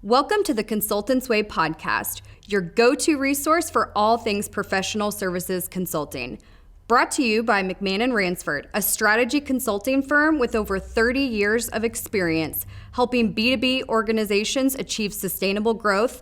Welcome to the Consultant's Way podcast, your go-to resource for all things professional services consulting. Brought to you by McMann and Ransford, a strategy consulting firm with over 30 years of experience helping B2B organizations achieve sustainable growth,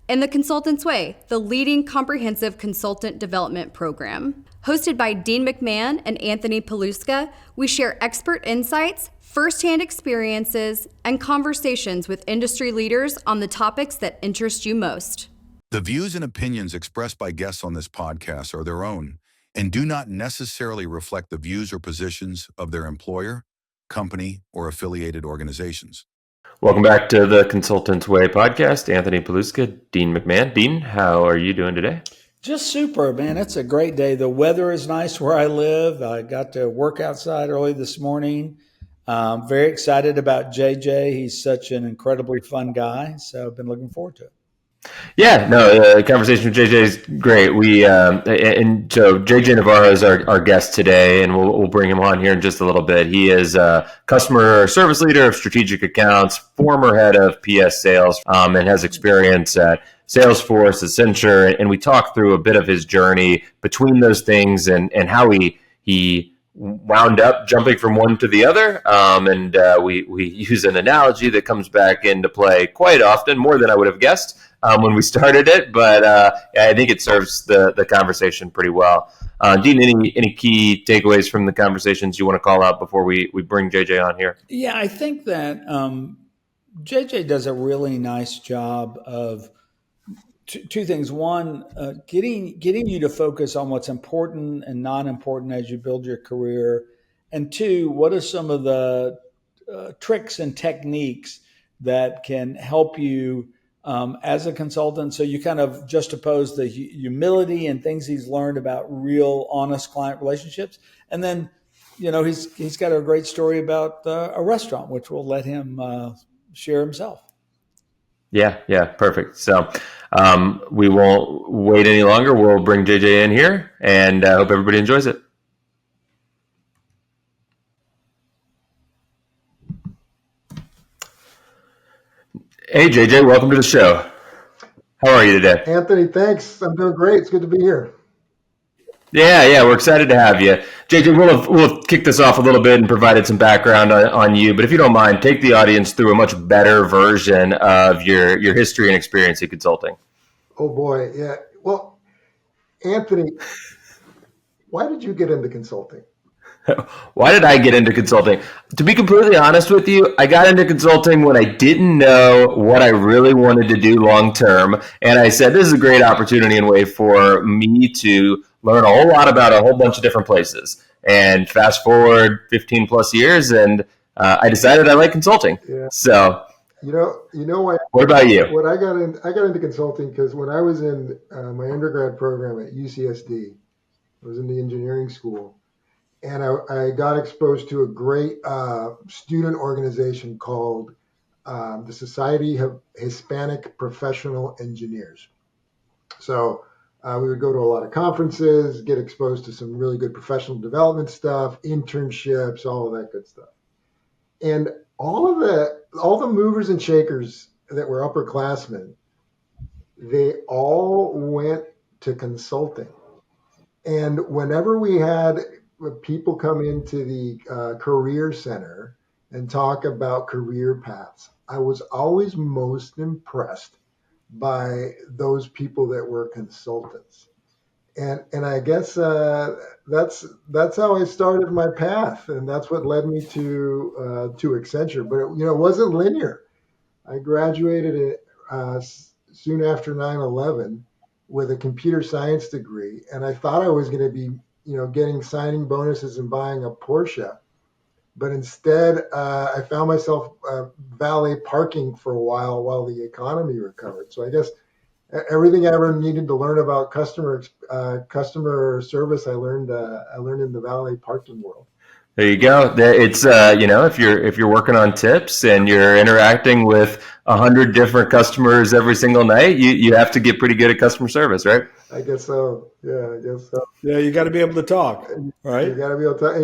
and the Consultant's Way, the leading comprehensive consultant development program. Hosted by Dean McMann and Anthony Paluska, we share expert insights, firsthand experiences, and conversations with industry leaders on the topics that interest you most. The views and opinions expressed by guests on this podcast are their own and do not necessarily reflect the views or positions of their employer, company, or affiliated organizations. Welcome back to the Consultant's Way podcast. Anthony Paluska, Dean McMann. Dean, how are you doing today? Just super, man. It's a great day. The weather is nice where I live. I got to work outside early this morning. Very excited about JJ. He's such an incredibly fun guy. So I've been looking forward to it. Yeah, no, the conversation with JJ is great. And so JJ Navarro is our guest today, and we'll bring him on here in just a little bit. He is a customer service leader of strategic accounts, former head of PS sales, and has experience at Salesforce, Accenture, and we talked through a bit of his journey between those things and how he wound up jumping from one to the other. We use an analogy that comes back into play quite often, more than I would have guessed when we started it. But I think it serves the conversation pretty well. Dean, any key takeaways from the conversations you want to call out before we bring JJ on here? Yeah, I think that JJ does a really nice job of two things. One, getting you to focus on what's important and not important as you build your career. And two, what are some of the tricks and techniques that can help you as a consultant? So you kind of juxtapose the humility and things he's learned about real, honest client relationships. And then, he's got a great story about a restaurant, which we'll let him share himself. Yeah, perfect. So we won't wait any longer. We'll bring JJ in here, and I hope everybody enjoys it. Hey, JJ, welcome to the show. How are you today? Anthony, thanks. I'm doing great. It's good to be here. Yeah, we're excited to have you. JJ, we'll kick this off a little bit and provided some background on you, but if you don't mind, take the audience through a much better version of your history and experience in consulting. Oh boy, yeah. Well, Anthony, why did you get into consulting? Why did I get into consulting? To be completely honest with you, I got into consulting when I didn't know what I really wanted to do long term, and I said, this is a great opportunity and way for me to learn a whole lot about a whole bunch of different places. And fast forward 15 plus years, and I decided I like consulting. Yeah. So, what about you? I got into consulting because when I was in my undergrad program at UCSD, I was in the engineering school, and I got exposed to a great student organization called the Society of Hispanic Professional Engineers. So we would go to a lot of conferences, get exposed to some really good professional development stuff, internships, all of that good stuff. And all the movers and shakers that were upperclassmen, they all went to consulting. And whenever we had people come into the career center and talk about career paths, I was always most impressed by those people that were consultants. And I guess that's how I started my path, and that's what led me to Accenture. But it wasn't linear. I graduated soon after 9/11 with a computer science degree, and I thought I was going to be getting signing bonuses and buying a Porsche. But instead, I found myself valet parking for a while the economy recovered. So I guess everything I ever needed to learn about customer service, I learned in the valet parking world. There you go. It's if you're working on tips and you're interacting with 100 different customers every single night, you have to get pretty good at customer service, right? I guess so. Yeah, I guess so. Yeah, you got to be able to talk, right? You got to be able to,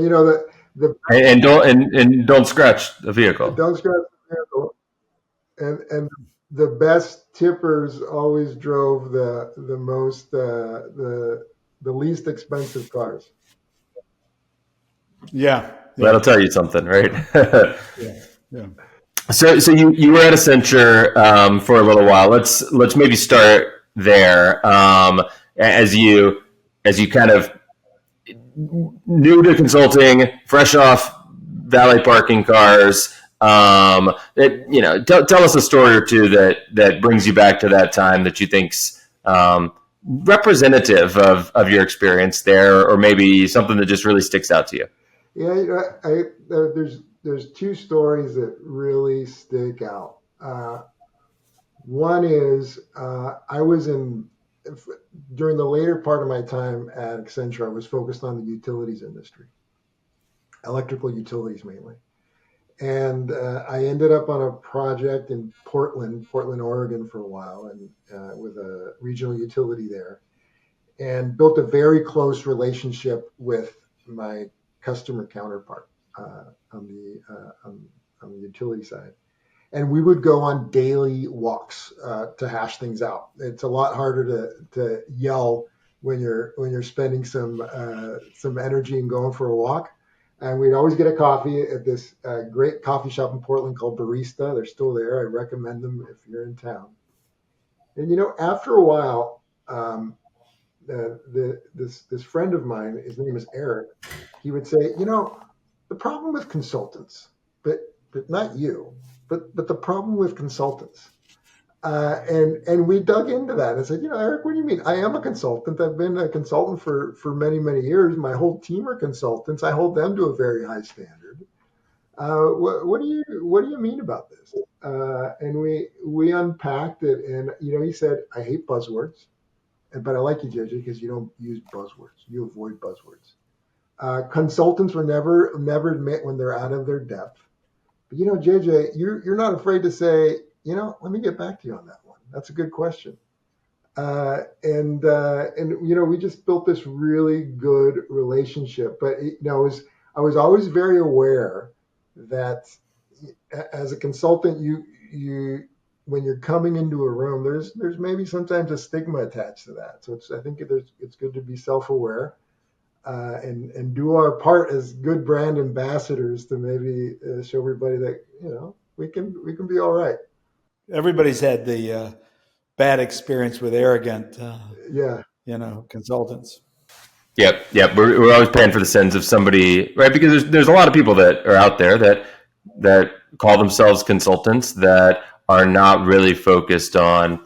and don't scratch the vehicle. Don't scratch the vehicle. And the best tippers always drove the most the least expensive cars. Yeah. That'll tell you something, right? Yeah. Yeah. So you were at Accenture for a little while. Let's maybe start there. As you kind of new to consulting, fresh off valet parking cars. Tell us a story or two that brings you back to that time that you think's representative of your experience there, or maybe something that just really sticks out to you. Yeah, there's two stories that really stick out. One is I was during the later part of my time at Accenture, I was focused on the utilities industry, electrical utilities mainly. And I ended up on a project in Portland, Oregon for a while, and with a regional utility there, and built a very close relationship with my customer counterpart on the utility side. And we would go on daily walks to hash things out. It's a lot harder to yell when you're spending some energy and going for a walk. And we'd always get a coffee at this great coffee shop in Portland called Barista. They're still there. I recommend them if you're in town. And after a while, this friend of mine, his name is Eric. He would say, the problem with consultants, but not you, but the problem with consultants. And we dug into that and said, Eric, what do you mean? I am a consultant. I've been a consultant for many, many years. My whole team are consultants. I hold them to a very high standard. What do you mean about this? And we unpacked it, and he said, I hate buzzwords, but I like you, JJ, because you don't use buzzwords. You avoid buzzwords. Consultants will never admit when they're out of their depth. But JJ, you're not afraid to say, let me get back to you on that one. That's a good question. And we just built this really good relationship. But I was always very aware that as a consultant, you when you're coming into a room, there's maybe sometimes a stigma attached to that. So I think it's good to be self-aware. And do our part as good brand ambassadors to maybe show everybody that we can be all right. Everybody's had the bad experience with arrogant, Yeah, consultants. Yep. We're always paying for the sins of somebody, right? Because there's a lot of people that are out there that call themselves consultants that are not really focused on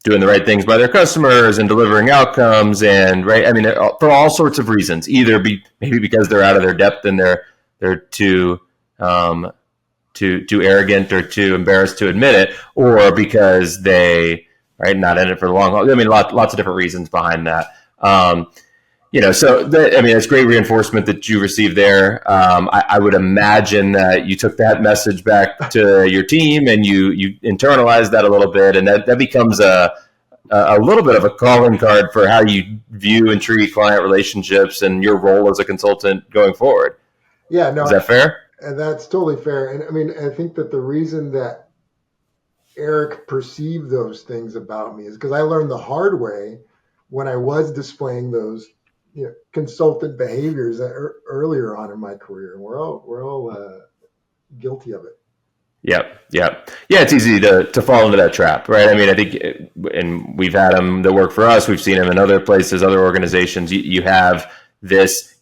doing the right things by their customers and delivering outcomes, and right. I mean, for all sorts of reasons, either maybe because they're out of their depth and they're too arrogant or too embarrassed to admit it, or because they not in it for the long haul. I mean, lots of different reasons behind that. It's great reinforcement that you received there. I would imagine that you took that message back to your team and you internalized that a little bit, and that becomes a little bit of a calling card for how you view and treat client relationships and your role as a consultant going forward. Yeah, no, is that fair? And that's totally fair. And I mean, I think that the reason that Eric perceived those things about me is because I learned the hard way when I was displaying those consultant behaviors earlier on in my career. And we're all guilty of it. Yep. Yeah, it's easy to fall into that trap, right? I mean, I think, and we've had them that work for us. We've seen them in other places, other organizations. You have this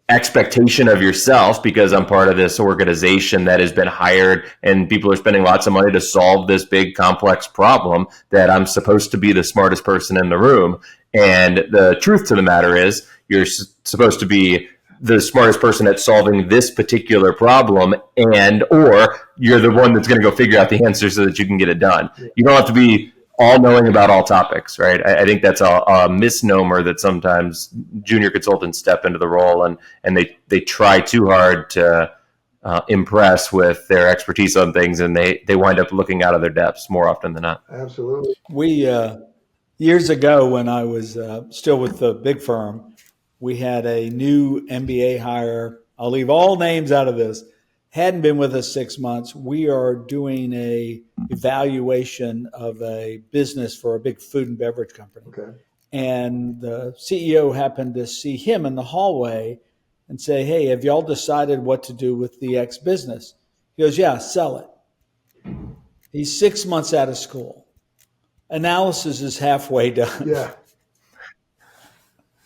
expectation of yourself because I'm part of this organization that has been hired and people are spending lots of money to solve this big complex problem, that I'm supposed to be the smartest person in the room. And the truth to the matter is you're supposed to be the smartest person at solving this particular problem, or you're the one that's going to go figure out the answer so that you can get it done. You don't have to be all knowing about all topics, right? I think that's a misnomer that sometimes junior consultants step into the role and they try too hard to impress with their expertise on things, and they wind up looking out of their depths more often than not. Absolutely. We years ago, when I was still with the big firm, we had a new MBA hire. I'll leave all names out of this. hadn't been with us 6 months. We are doing a evaluation of a business for a big food and beverage company. Okay. And the CEO happened to see him in the hallway and say, "Hey, have y'all decided what to do with the X business?" He goes, "Yeah, sell it." He's 6 months out of school. Analysis is halfway done. Yeah.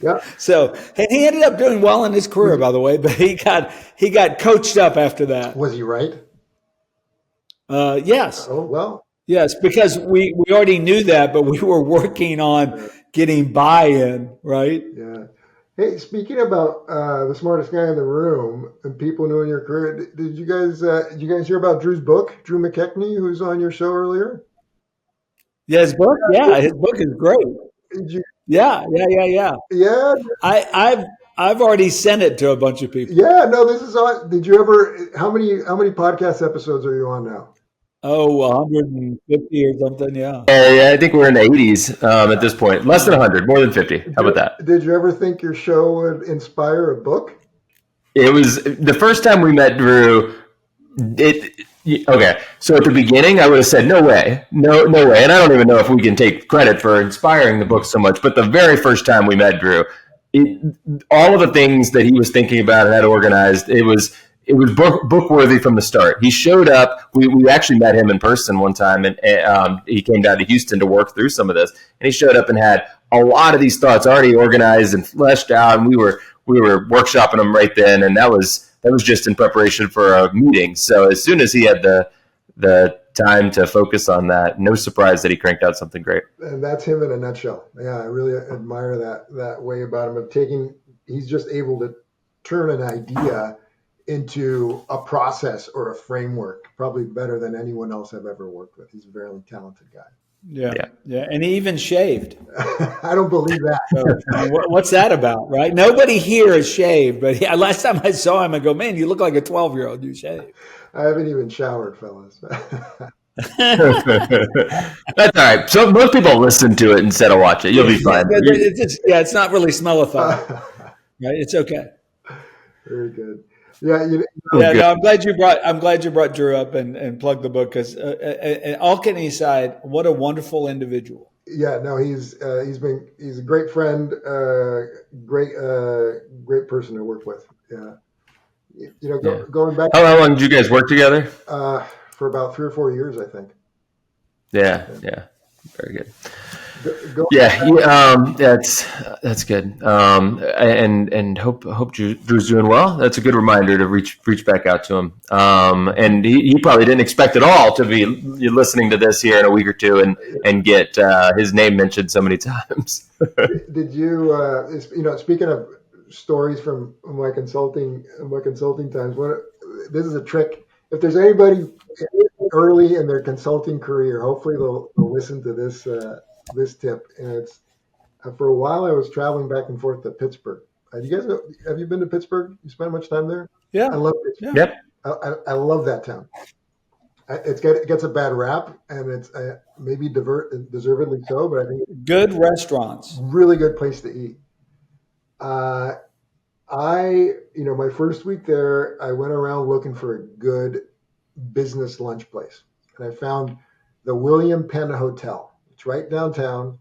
Yeah. So, and he ended up doing well in his career, by the way, but he got coached up after that. Was he right? Yes. Oh, well. Yes, because we already knew that, but we were working on getting buy-in, right? Yeah. Hey, speaking about the smartest guy in the room and people knowing your career, did you guys hear about Drew's book, Drew McKechnie, who's on your show earlier? Yeah, his book is great. Did you? Yeah. Yeah. I've already sent it to a bunch of people. Yeah. No, this is on. Did you ever? How many podcast episodes are you on now? Oh, 150 or something. Yeah. Yeah, I think we're in the 80s at this point. Less than 100, more than 50. How about that? Did you ever think your show would inspire a book? It was the first time we met Drew. Okay, so at the beginning, I would have said, no way. And I don't even know if we can take credit for inspiring the book so much. But the very first time we met Drew, all of the things that he was thinking about and had organized, it was book worthy from the start. He showed up. We actually met him in person one time, and he came down to Houston to work through some of this. And he showed up and had a lot of these thoughts already organized and fleshed out. And we were workshopping them right then, and that was just in preparation for a meeting. So as soon as he had the time to focus on that, no surprise that he cranked out something great. And that's him in a nutshell. Yeah, I really admire that way about him he's just able to turn an idea into a process or a framework, probably better than anyone else I've ever worked with. He's a very talented guy. Yeah. And he even shaved. I don't believe that. So, what's that about, right? Nobody here is shaved, but last time I saw him, I go, "Man, you look like a 12-year-old. You shaved." I haven't even showered, fellas. That's all right. So most people listen to it instead of watch it. You'll be fine. It's not really smell-a-thon. Right? It's okay. Very good. Yeah, no, I'm glad you brought Drew up and plugged the book, because all kidding aside, what a wonderful individual. Yeah, no, he's a great friend, great person to work with. Yeah, going back. How long did you guys work together? For about 3 or 4 years, I think. Yeah, very good. That's good. And hope Drew's doing well. That's a good reminder to reach back out to him. And he probably didn't expect at all to be listening to this here in a week or two and get his name mentioned so many times. Did you speaking of stories from my consulting times, this is a trick. If there's anybody early in their consulting career, hopefully they'll listen to this tip. And it's for a while I was traveling back and forth to Pittsburgh. You guys have you been to Pittsburgh? You spent much time there? Yeah, I love Pittsburgh. Yep. I love that town. It gets a bad rap, and it's maybe deservedly so. But I think good restaurants, really good place to eat. My first week there, I went around looking for a good business lunch place, and I found the William Penn Hotel. It's right downtown.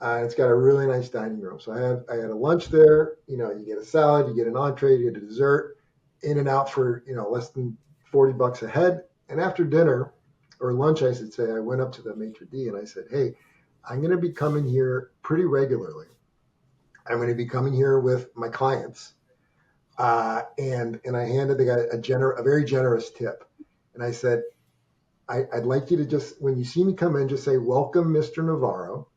It's got a really nice dining room. So I had a lunch there. You get a salad, you get an entree, you get a dessert, in and out for less than $40 a head. And after dinner, or lunch, I should say, I went up to the maitre d' and I said, "Hey, I'm going to be coming here pretty regularly. I'm going to be coming here with my clients." And I handed the guy a very generous tip. And I said, I'd like you to just, when you see me come in, just say, "Welcome, Mr. Navarro.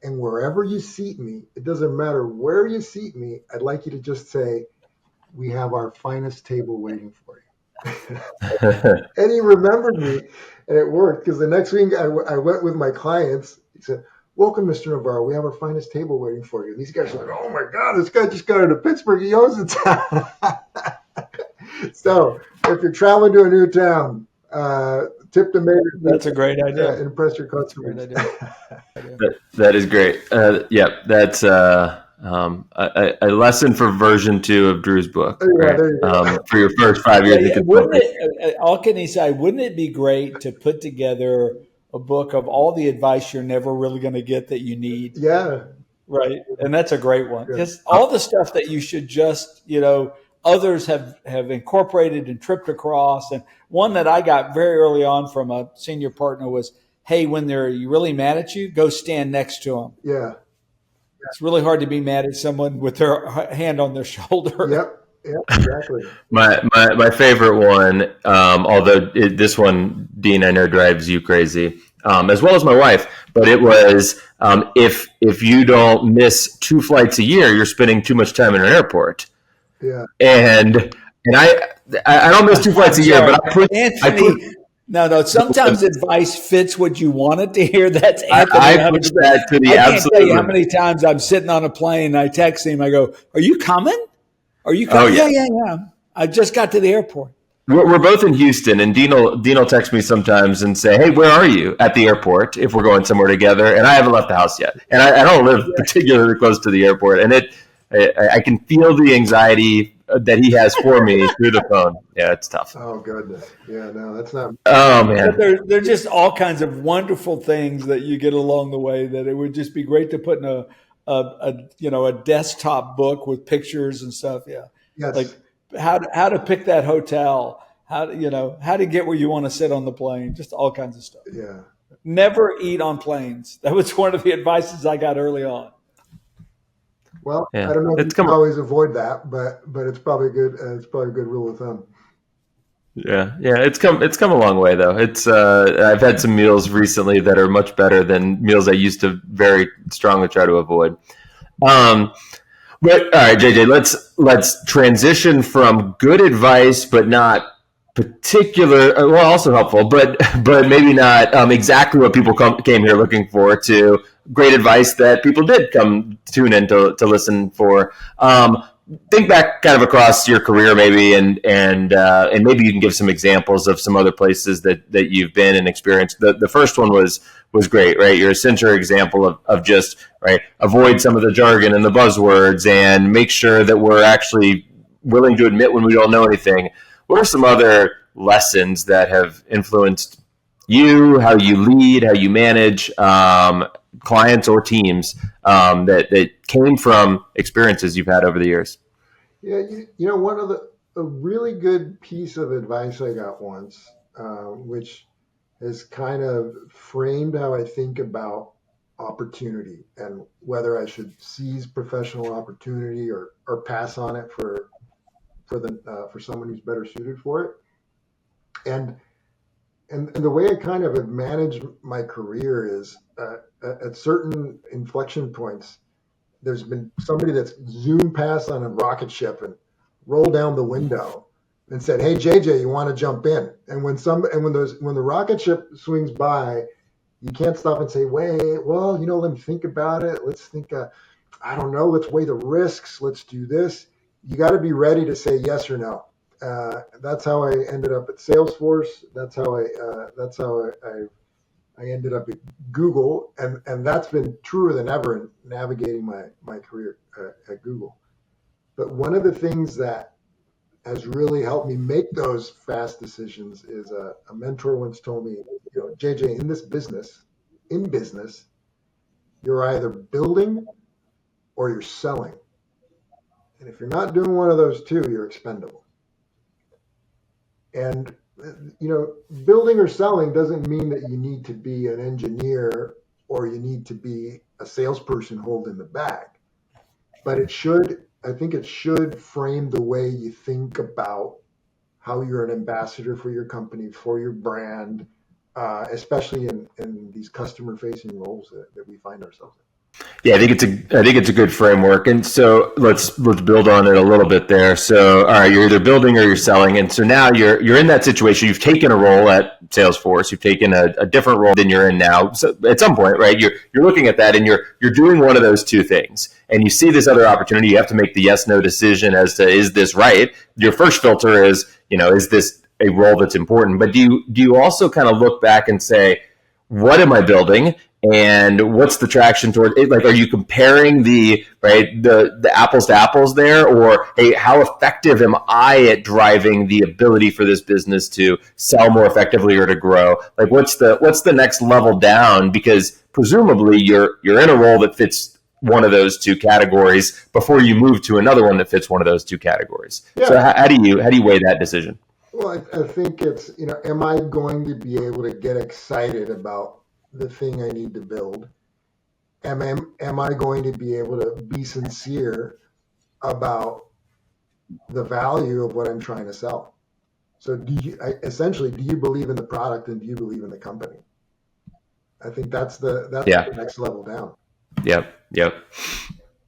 And wherever you seat me, it doesn't matter where you seat me, I'd like you to just say, 'We have our finest table waiting for you.'" And he remembered me, and it worked, because the next week I went with my clients. He said, "Welcome, Mr. Navarro. We have our finest table waiting for you." And these guys are like, "Oh my God, this guy just got into Pittsburgh. He owns the town." So if you're traveling to a new town, tip the mayor. That's a great idea. Impress your customers. That is great. That's A lesson for version 2 of Drew's book, Yeah, right? there you go. For your first 5 years. All can he say? Wouldn't it be great to put together a book of all the advice you're never really going to get that you need? Yeah. Right. And that's a great one. Yeah. Just all the stuff that you should just, others have incorporated and tripped across. And one that I got very early on from a senior partner was, hey, when they're really mad at you, go stand next to them. Yeah. It's really hard to be mad at someone with their hand on their shoulder. Yep, exactly. My favorite one, although this one, Dean, I know drives you crazy, as well as my wife, but it was if you don't miss 2 flights a year, you're spending too much time in an airport. Yeah. And I don't miss 2 flights a year, but I put No. Sometimes advice fits what you want it to hear. That's Anthony. I push that to the I can't absolute. tell you how many times I'm sitting on a plane. I text him. I go, "Are you coming? Are you coming?" Oh, yeah. I just got to the airport. We're both in Houston, and Dean will text me sometimes and say, "Hey, where are you at the airport?" If we're going somewhere together, and I haven't left the house yet, and I don't live particularly close to the airport, and I can feel the anxiety that he has for me through the phone. Yeah, it's tough. Oh goodness. Yeah, no, that's not. Oh man, But there's just all kinds of wonderful things that you get along the way that it would just be great to put in a desktop book with pictures and stuff. Yeah, Yes. like how to pick that hotel, how to get where you want to sit on the plane, just all kinds of stuff. Yeah. Never eat on planes. That was one of the advices I got early on. Well, Yeah. I don't know if It's you can come- always avoid that, but it's probably good. It's probably a good rule of thumb. yeah. It's come a long way though. It's I've had some meals recently that are much better than meals I used to very strongly try to avoid. But all right, JJ, let's transition from good advice, but not particular. Well, also helpful, but maybe not exactly what people came here looking for. To great advice that people did come tune in to listen for. Think back kind of across your career, maybe, and maybe you can give some examples of some other places that you've been and experienced. The first one was great, right? You're a center example of just right. Avoid some of the jargon and the buzzwords, and make sure that we're actually willing to admit when we don't know anything. What are some other lessons that have influenced you, how you lead, how you manage clients or teams that came from experiences you've had over the years? Yeah, one of a really good piece of advice I got once, which has kind of framed how I think about opportunity and whether I should seize professional opportunity or pass on it for someone who's better suited for it. And the way I kind of have managed my career is at certain inflection points, there's been somebody that's zoomed past on a rocket ship and rolled down the window and said, "Hey JJ, you want to jump in?" And when the rocket ship swings by, you can't stop and say, "Wait, well, let me think about it. Let's think. I don't know. Let's weigh the risks. Let's do this." You got to be ready to say yes or no. That's how I ended up at Salesforce. That's how I ended up at Google, and that's been truer than ever in navigating my career at Google. But one of the things that has really helped me make those fast decisions is a mentor once told me, JJ, in business, you're either building or you're selling. And if you're not doing one of those two, you're expendable. And, building or selling doesn't mean that you need to be an engineer or you need to be a salesperson holding the bag. But I think it should frame the way you think about how you're an ambassador for your company, for your brand, especially in these customer-facing roles that we find ourselves in. Yeah, I think it's a good framework, and so let's build on it a little bit there. So, all right, you're either building or you're selling, and so now you're in that situation. You've taken a role at Salesforce. You've taken a different role than you're in now. So at some point, right, you're looking at that, and you're doing one of those two things, and you see this other opportunity. You have to make the yes/no decision as to, is this right? Your first filter is, is this a role that's important? But do you also kind of look back and say, what am I building and what's the traction toward it? Like, are you comparing the apples to apples there, or hey, how effective am I at driving the ability for this business to sell more effectively or to grow? Like, what's the next level down? Because presumably you're in a role that fits one of those two categories before you move to another one that fits one of those two categories. Yeah. So how do you weigh that decision? Well, I think it's, am I going to be able to get excited about the thing I need to build? Am I going to be able to be sincere about the value of what I'm trying to sell? So do you believe in the product, and do you believe in the company? I think that's the next level down. Yep.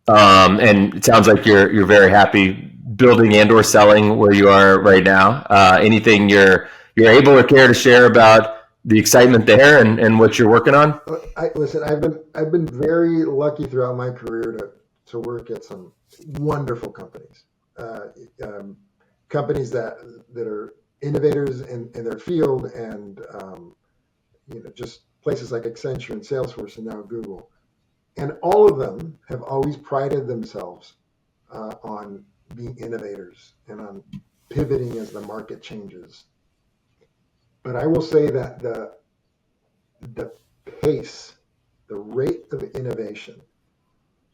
And it sounds like you're very happy building and or selling where you are right now. Anything you're able or care to share about the excitement there and what you're working on? Listen, I've been very lucky throughout my career to work at some wonderful companies, companies that are innovators in their field, and just places like Accenture and Salesforce and now Google. And all of them have always prided themselves on being innovators and on pivoting as the market changes. But I will say that the pace, the rate of innovation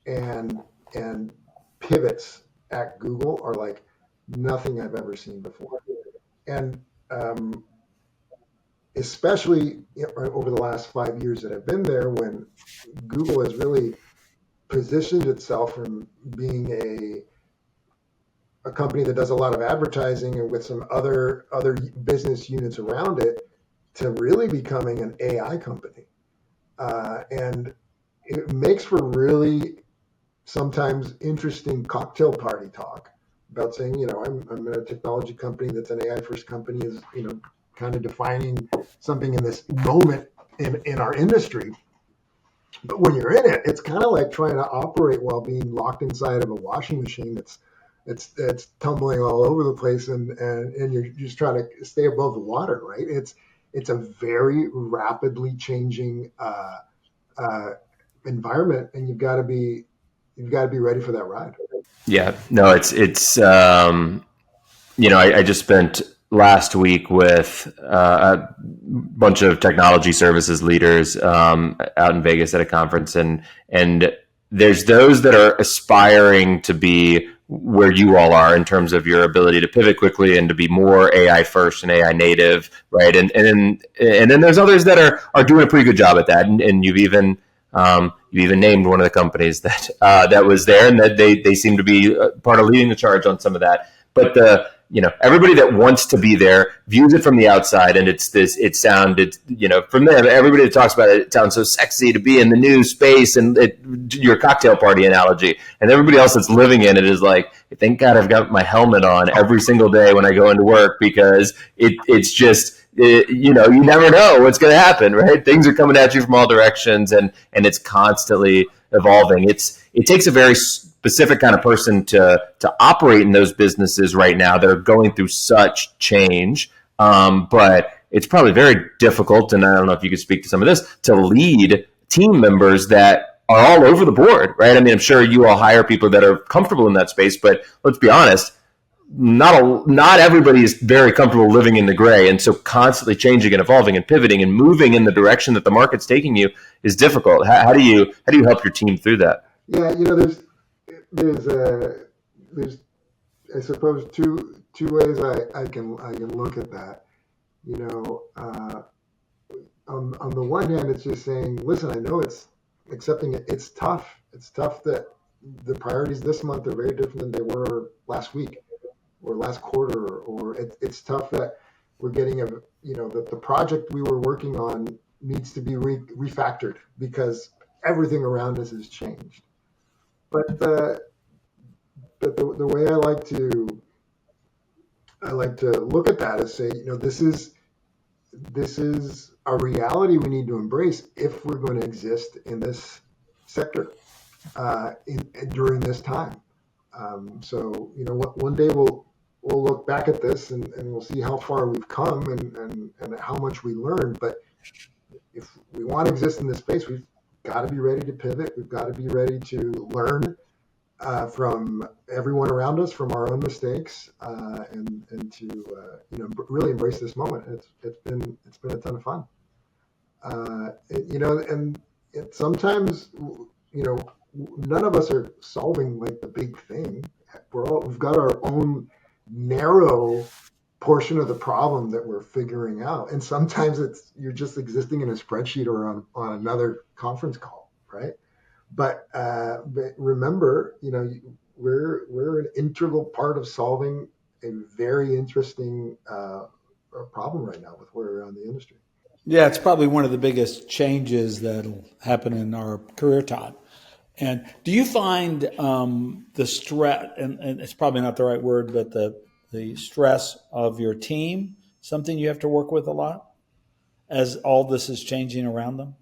and pivots at Google are like nothing I've ever seen before. And especially over the last 5 years that I've been there, when Google has really positioned itself from being a company that does a lot of advertising and with some other business units around it, to really becoming an AI company. And it makes for really sometimes interesting cocktail party talk about saying, I'm in a technology company that's an AI first company, is, kind of defining something in this moment in our industry. But when you're in it, it's kind of like trying to operate while being locked inside of a washing machine that's tumbling all over the place, and you're just trying to stay above the water, right? It's a very rapidly changing environment, and you've got to be ready for that ride. Yeah, no, it's I just spent last week with a bunch of technology services leaders out in Vegas at a conference, and there's those that are aspiring to be where you all are in terms of your ability to pivot quickly and to be more AI first and AI native, right? And then there's others that are doing a pretty good job at that, and you've even named one of the companies that was there, and that they seem to be part of leading the charge on some of that. But everybody that wants to be there views it from the outside, and it sounded, from them, everybody that talks about it, it sounds so sexy to be in the new space, and your cocktail party analogy, and everybody else that's living in it is like, thank God I've got my helmet on every single day when I go into work, because it's just, you never know what's going to happen, right? Things are coming at you from all directions, and it's constantly evolving. It takes a very specific kind of person to operate in those businesses right now that are going through such change. But it's probably very difficult, and I don't know if you could speak to some of this, to lead team members that are all over the board, right? I mean, I'm sure you all hire people that are comfortable in that space, but let's be honest, not everybody is very comfortable living in the gray, and so constantly changing and evolving and pivoting and moving in the direction that the market's taking you is difficult. How do you help your team through that? Yeah, there's I suppose two ways I can look at that. On the one hand, it's just saying, listen, I know it's accepting it. It's tough. It's tough that the priorities this month are very different than they were last week or last quarter, or it's tough that we're getting the project we were working on needs to be refactored because everything around us has changed. But the way I like to look at that is say, this is a reality we need to embrace if we're going to exist in this sector during this time. So one day we'll look back at this and we'll see how far we've come and how much we learned. But if we want to exist in this space, we've got to be ready to pivot. We've got to be ready to learn from everyone around us, from our own mistakes, and to really embrace this moment. It's been a ton of fun. And sometimes none of us are solving like the big thing. We've got our own narrow portion of the problem that we're figuring out, and sometimes you're just existing in a spreadsheet or on another conference call, right? But remember, we're an integral part of solving a very interesting problem right now with where we're on the industry. Yeah, it's probably one of the biggest changes that'll happen in our career, Todd. And do you find the stress, and it's probably not the right word, but the stress of your team something you have to work with a lot as all this is changing around them?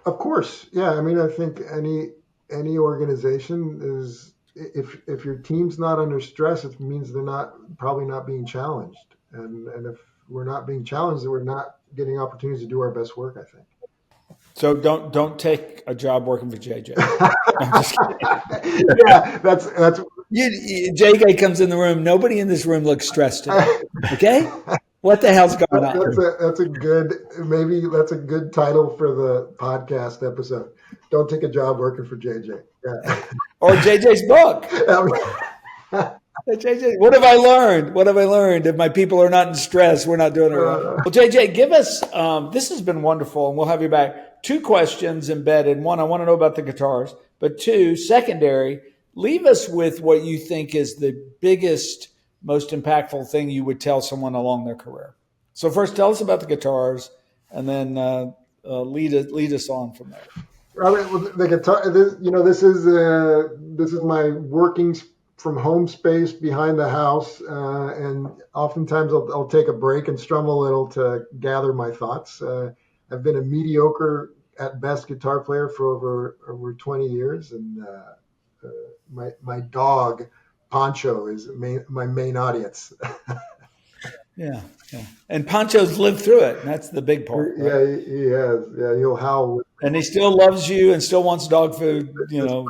Of course, yeah. I mean, I think any organization is, if your team's not under stress, it means they're probably not being challenged, and if we're not being challenged, then we're not getting opportunities to do our best work, I think. So don't take a job working for JJ. I'm just kidding. Yeah, that's JJ comes in the room. Nobody in this room looks stressed today. Okay, what the hell's going on? that's a good title for the podcast episode. Don't take a job working for JJ. Yeah. Or JJ's book. JJ, what have I learned? What have I learned? If my people are not in stress, we're not doing it right. Well, JJ, give us, this has been wonderful, and we'll have you back. 2 questions embedded. 1, I want to know about the guitars. But 2, secondary, leave us with what you think is the biggest, most impactful thing you would tell someone along their career. So first, tell us about the guitars, and then lead us on from there. Robert, the guitar. This is my working from home space behind the house, and oftentimes I'll take a break and strum a little to gather my thoughts. I've been a mediocre at best guitar player for over 20 years, and my dog Poncho is my main audience. Yeah. And Poncho's lived through it. And that's the big part. Right? Yeah, he has. Yeah, he'll howl. And he still loves you and still wants dog food,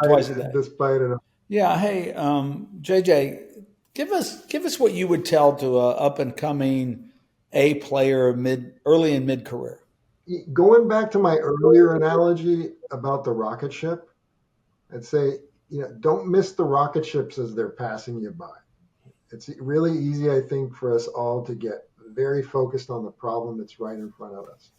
twice a day. Despite it. Yeah. Hey, JJ, give us what you would tell to a up and coming A player early and mid career. Going back to my earlier analogy about the rocket ship, I'd say, don't miss the rocket ships as they're passing you by. It's really easy, I think, for us all to get very focused on the problem that's right in front of us.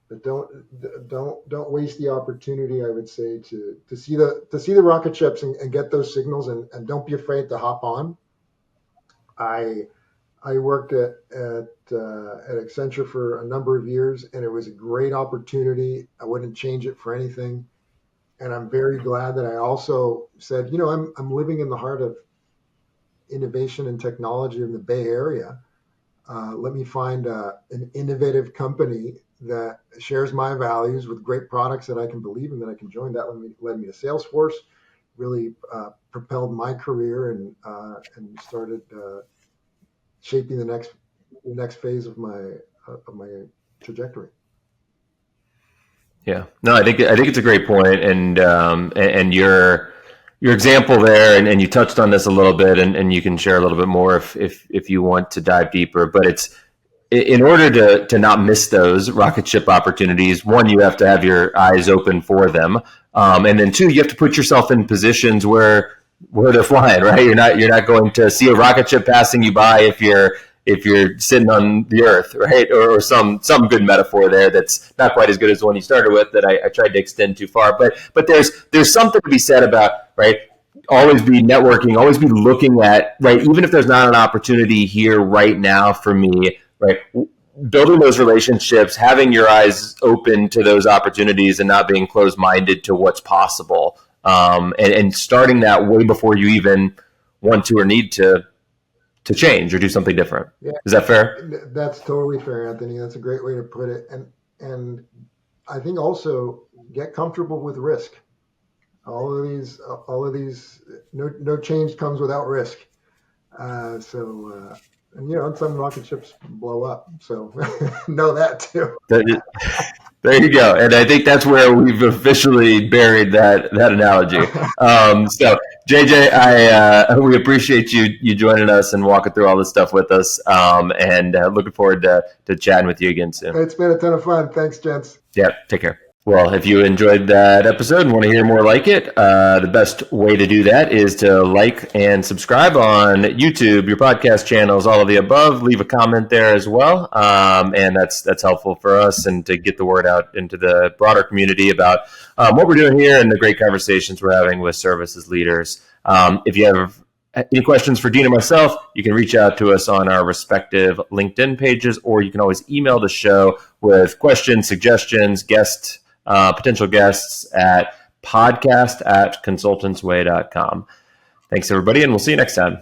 But don't waste the opportunity, I would say, to see the rocket ships and get those signals, and don't be afraid to hop on. I worked at Accenture for a number of years, and it was a great opportunity. I wouldn't change it for anything. And I'm very glad that I also said, I'm living in the heart of innovation and technology in the Bay Area. Let me find an innovative company that shares my values with great products that I can believe in, that I can join. That led me to Salesforce, really propelled my career and started shaping the next phase of my trajectory. Yeah, no, I think it's a great point, and your example there, and you touched on this a little bit, and you can share a little bit more if you want to dive deeper. But it's in order to not miss those rocket ship opportunities. 1, you have to have your eyes open for them, and then 2, you have to put yourself in positions where they're flying. Right, you're not going to see a rocket ship passing you by if you're sitting on the earth, right? Or some good metaphor there that's not quite as good as the one you started with that I tried to extend too far. But there's something to be said about, right, always be networking, always be looking at, right, even if there's not an opportunity here right now for me, right, building those relationships, having your eyes open to those opportunities and not being closed-minded to what's possible, and starting that way before you even want to or need to change or do something different. Yeah. Is that fair? That's totally fair, Anthony. That's a great way to put it. And I think also get comfortable with risk. All of these, no change comes without risk. So And, and some rocket ships blow up. So know that too. There you go. And I think that's where we've officially buried that analogy. So JJ, we appreciate you joining us and walking through all this stuff with us. And looking forward to chatting with you again soon. It's been a ton of fun. Thanks, gents. Yeah, take care. Well, if you enjoyed that episode and want to hear more like it, the best way to do that is to like and subscribe on YouTube, your podcast channels, all of the above. Leave a comment there as well, and that's helpful for us and to get the word out into the broader community about what we're doing here and the great conversations we're having with services leaders. If you have any questions for Dean or myself, you can reach out to us on our respective LinkedIn pages, or you can always email the show with questions, suggestions, potential guests at podcast@consultantsway.com. Thanks, everybody, and we'll see you next time.